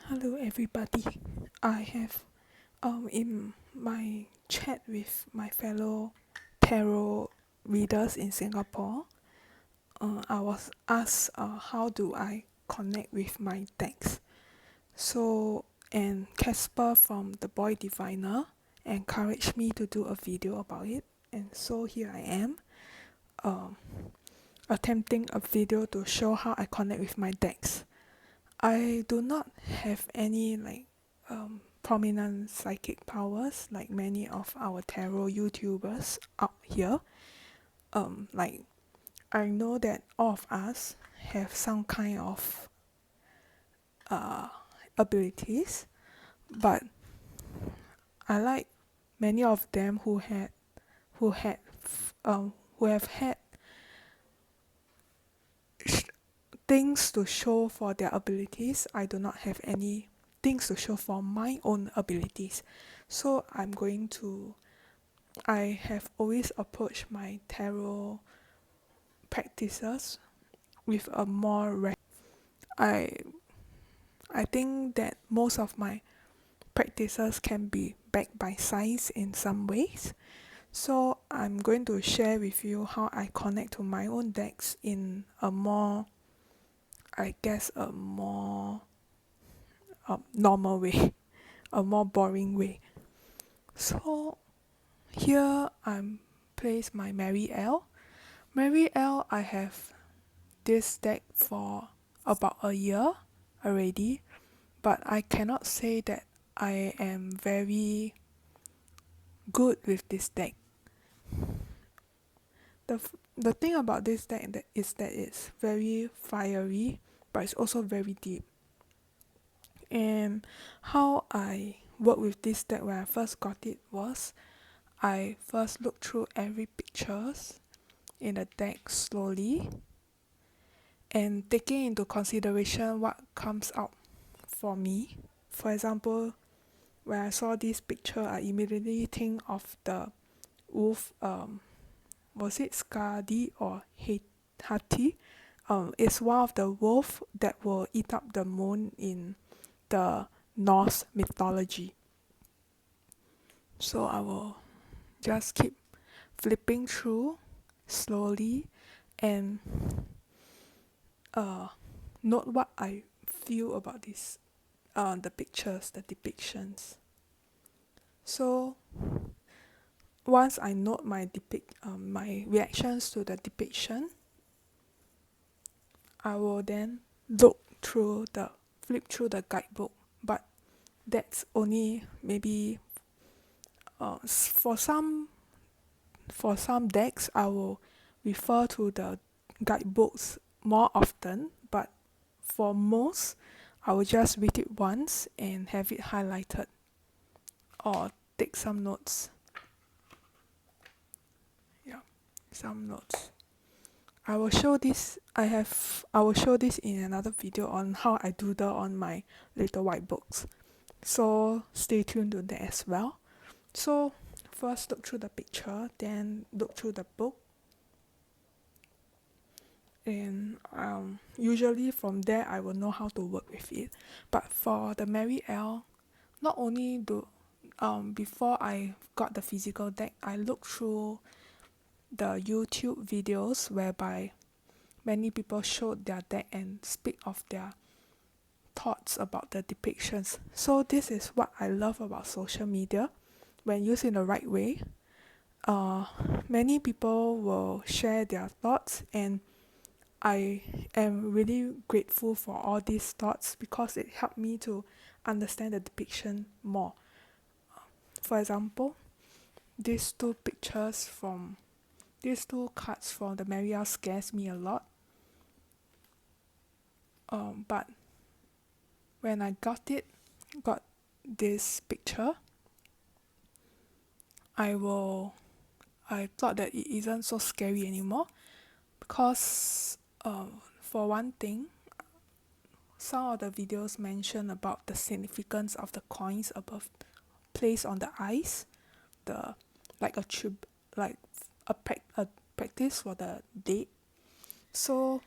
Hello everybody. I have in my chat with my fellow tarot readers in Singapore, I was asked how do I connect with my decks. So and Casper from the Boy Diviner encouraged me to do a video about it, and so here I am um attempting a video to show how I connect with my decks. I do not have any prominent psychic powers like many of our tarot YouTubers out here. Like I know that all of us have some kind of uh abilities, but I like many of them who had who have had sh- things to show for their abilities. I do not have any things to show for my own abilities. So I have always approached my tarot practices with a more I I think that most of my practices can be backed by science in some ways. So I'm going to share with you how I connect to my own decks in a more, I guess, a more normal way, a more boring way. So here I'm place my Mary L. Mary L. I have this deck for about a year already, but I cannot say that I am very good with this deck. The thing about this deck is that it's very fiery, but it's also very deep. And how I work with this deck when I first got it was I first looked through every pictures in the deck slowly and taking into consideration what comes out for me. For example, when I saw this picture, I immediately think of the wolf. Was it Skadi or Hati? It's one of the wolf that will eat up the moon in the Norse mythology. So I will just keep flipping through slowly and uh, note what I feel about this, the pictures, the depictions. So once I note my reactions to the depiction, I will then flip through the guidebook. But that's only maybe for some decks I will refer to the guidebooks more often. But for most, I will just read it once and have it highlighted or take some notes. Yeah, some notes. I will show this in another video on how I doodle on my little white books. So stay tuned to that as well. So first look through the picture, then look through the book, and usually from there I will know how to work with it. But for the Mary L, not only do before I got the physical deck, I looked through the YouTube videos whereby many people showed their deck and speak of their thoughts about the depictions. So this is what I love about social media. When used in the right way, uh, many people will share their thoughts, and I am really grateful for all these thoughts because it helped me to understand the depiction more. For example, these two cards from the Maria scares me a lot. But when I got this picture, I thought that it isn't so scary anymore because for one thing, some of the videos mention about the significance of the coins above placed on the eyes, the like a trib like a practice for the dead. So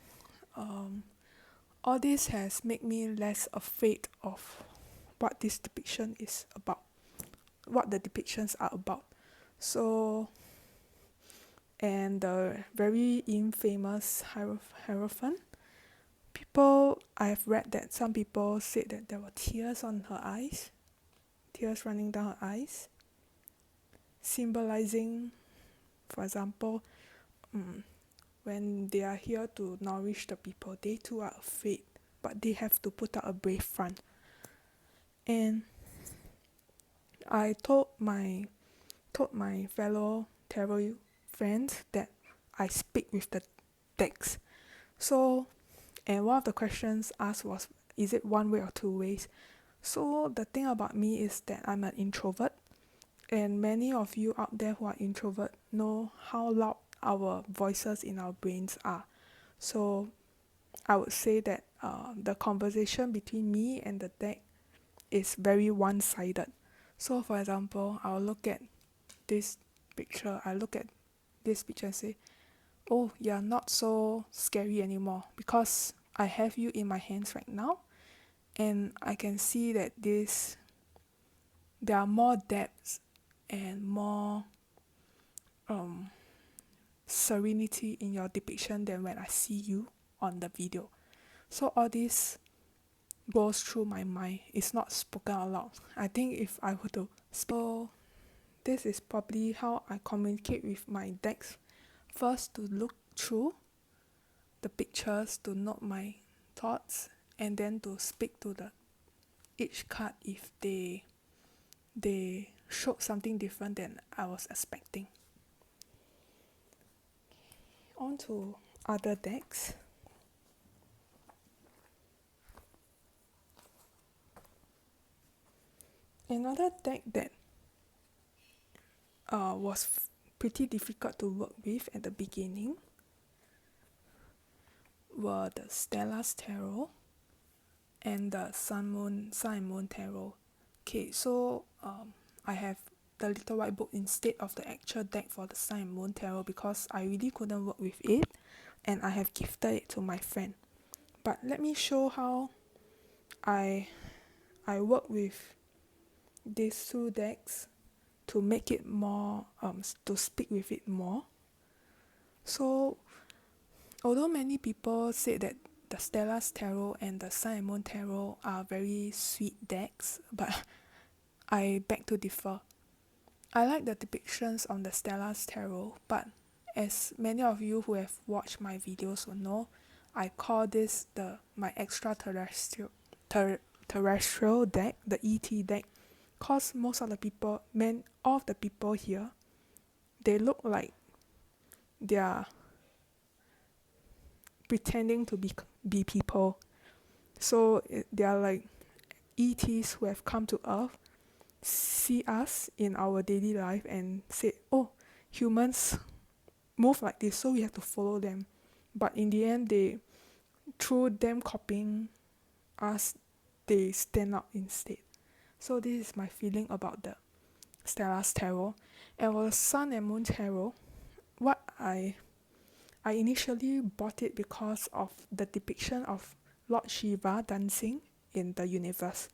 all this has made me less afraid of what this depiction is about, what the depictions are about. So, and the very infamous Hierophant, I've read that some people said that there were tears on her eyes, tears running down her eyes, symbolizing, for example, when they are here to nourish the people, they too are afraid, but they have to put up a brave front. And I told my fellow tarot friends that I speak with the decks. So, and one of the questions asked was, is it one way or two ways? So the thing about me is that I'm an introvert, and many of you out there who are introvert know how loud our voices in our brains are. So I would say that the conversation between me and the deck is very one-sided. So for example, I'll look at this picture, and say, oh, you're not so scary anymore because I have you in my hands right now, and I can see that there are more depths and more serenity in your depiction than when I see you on the video. So all this goes through my mind. It's not spoken out loud. I think if I were to speak, so this is probably how I communicate with my decks. First, to look through the pictures to note my thoughts, and then to speak to each card if they showed something different than I was expecting. On to other decks. Another deck that was pretty difficult to work with at the beginning were the Stella's Tarot and the Sun and Moon Tarot. Okay, so I have the little white book instead of the actual deck for the Sun and Moon Tarot because I really couldn't work with it, and I have gifted it to my friend. But let me show how I work with these two decks to make it more to speak with it more. So although many people say that the Stella's Tarot and the Sun and Moon Tarot are very sweet decks, but I beg to differ. I like the depictions on the Stella's Tarot, but as many of you who have watched my videos will know, I call this my extraterrestrial terrestrial deck, the ET deck, cause most of the people, all of the people here, they look like they are pretending to be people. So they are like ETs who have come to Earth, see us in our daily life and say, oh, humans move like this, so we have to follow them. But in the end, through them copying us, they stand out instead. So this is my feeling about the Stella's Tarot. And for the Sun and Moon Tarot, what I initially bought it because of the depiction of Lord Shiva dancing in the universe.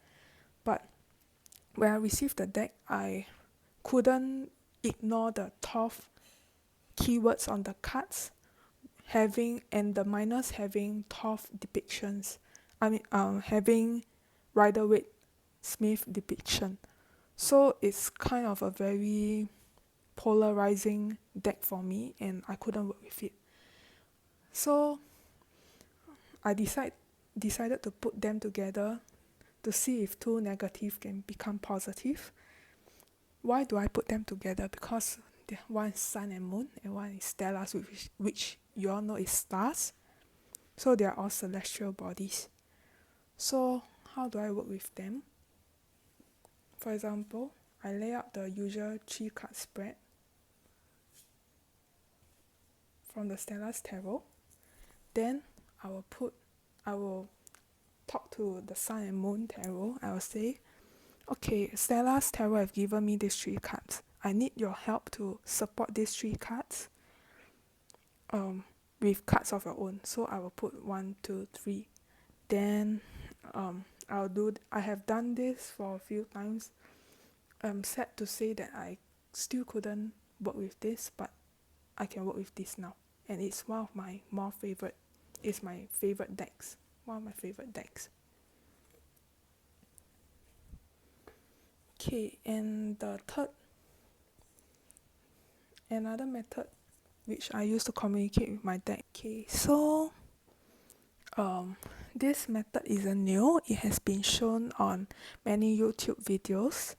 But when I received the deck, I couldn't ignore the tough keywords on the cards and the minors having tough depictions. Having Rider-Waite Smith depiction. So it's kind of a very polarizing deck for me, and I couldn't work with it. So I decided to put them together to see if two negative can become positive. Why do I put them together? Because one is Sun and Moon and one is Stella's, which you all know is stars. So they are all celestial bodies. So how do I work with them? For example, I lay out the usual 3-card spread from the Stella's Tarot. Then I will talk to the Sun and Moon Tarot. I will say, okay, Stella's Tarot have given me these 3 cards. I need your help to support these 3 cards with cards of your own. So I will put 1, 2, 3. Then I have done this for a few times. I'm sad to say that I still couldn't work with this, but I can work with this now, and it's one of my it's my favorite decks. One of my favorite decks. Okay, and the third, another method which I use to communicate with my deck. Okay, so this method isn't new. It has been shown on many YouTube videos.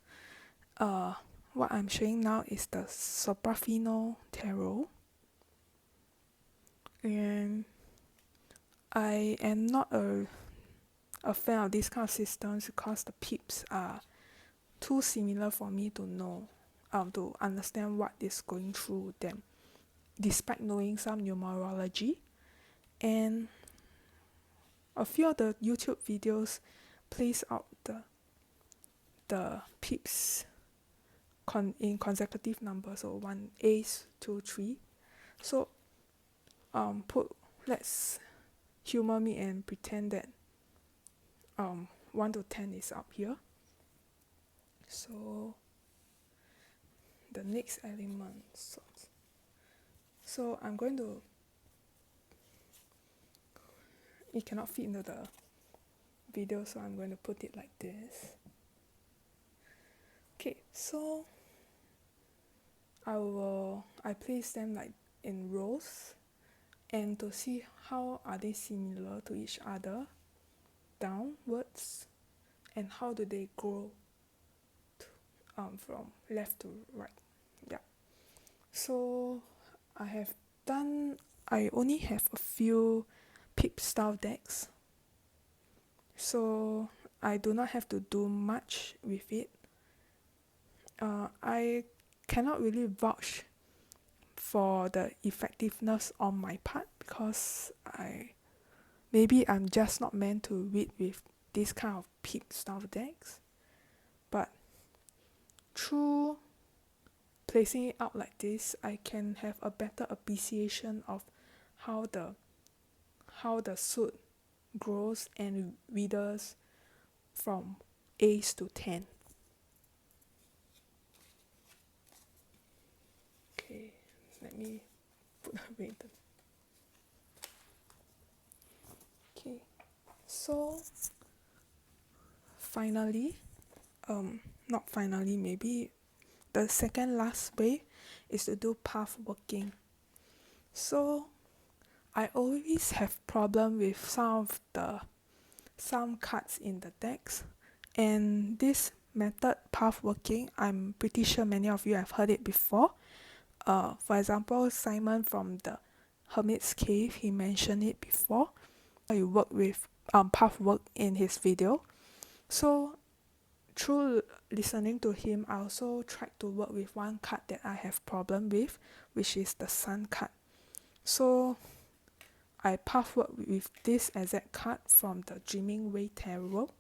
What I'm showing now is the Soprafino Tarot, and I am not a fan of this kind of systems because the pips are too similar for me to know, to understand what is going through them, despite knowing some numerology. And a few of the YouTube videos place out the pips in consecutive numbers, so 1 ace 2 3. So let's humor me and pretend that 1 to 10 is up here. So the next element, so I'm going to, it cannot fit into the video, so I'm going to put it like this. Okay, so I place them like in rows, and to see how are they similar to each other downwards, and how do they grow from left to right. Yeah, so I only have a few pip style decks, so I do not have to do much with it. I cannot really vouch for the effectiveness on my part because maybe I'm just not meant to read with this kind of pip style decks, but through placing it out like this, I can have a better appreciation of how the suit grows and withers from ace to 10. Okay, let me put away the. Okay, so finally, not finally, maybe the second last way is to do path working. So I always have problem with some cards in the decks, and this method path working, I'm pretty sure many of you have heard it before. For example, Simon from the Hermit's Cave, he mentioned it before. He worked with path work in his video. So through listening to him, I also tried to work with one card that I have problem with, which is the Sun card. So I path work with this exact card from the Dreaming Way Tarot.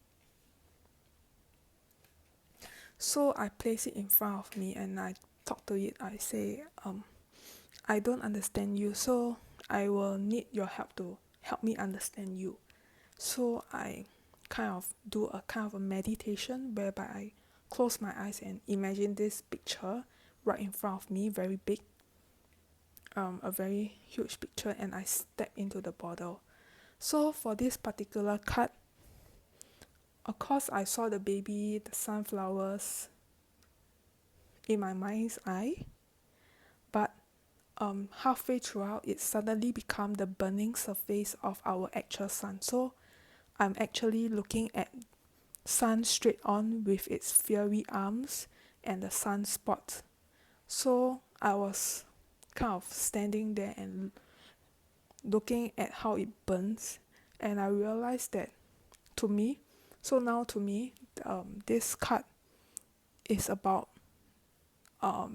So I place it in front of me and I talk to it. I say, I don't understand you, so I will need your help to help me understand you. So I kind of do a kind of a meditation whereby I close my eyes and imagine this picture right in front of me, very big, a very huge picture, and I step into the bottle. So for this particular card, of course I saw the baby, the sunflowers in my mind's eye, but halfway throughout it suddenly become the burning surface of our actual sun. So I'm actually looking at sun straight on with its fiery arms and the sunspot. So I was kind of standing there and looking at how it burns, and I realized that to me, this card is about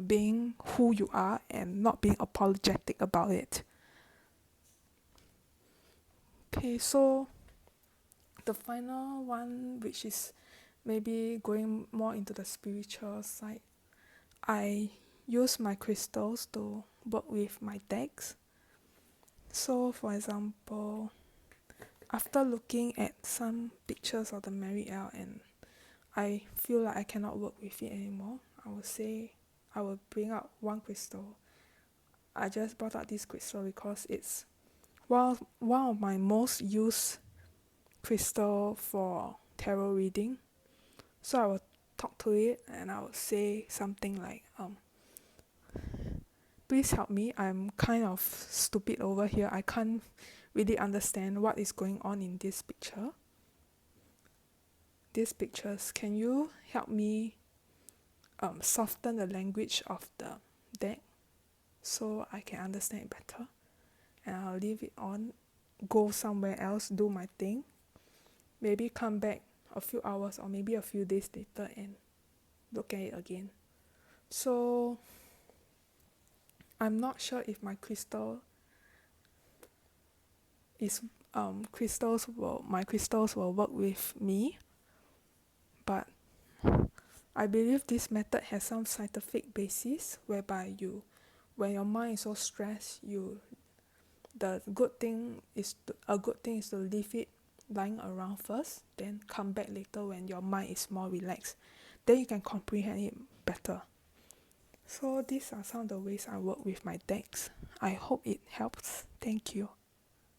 being who you are and not being apologetic about it. Okay, so the final one, which is maybe going more into the spiritual side, I use my crystals to work with my decks. So for example, after looking at some pictures of the Mary L and I feel like I cannot work with it anymore, I would say I will bring out one crystal. I just brought out this crystal because it's one of my most used crystal for tarot reading. So I will talk to it and I would say something like, please help me. I'm kind of stupid over here. I can't really understand what is going on in this picture. These pictures, can you help me soften the language of the deck so I can understand it better? And I'll leave it on, go somewhere else, do my thing, maybe come back a few hours or maybe a few days later and look at it again. So I'm not sure if my crystal is my crystals will work with me, but I believe this method has some scientific basis whereby when your mind is so stressed, a good thing is to leave it lying around first, then come back later when your mind is more relaxed. Then you can comprehend it better. So these are some of the ways I work with my decks. I hope it helps. Thank you.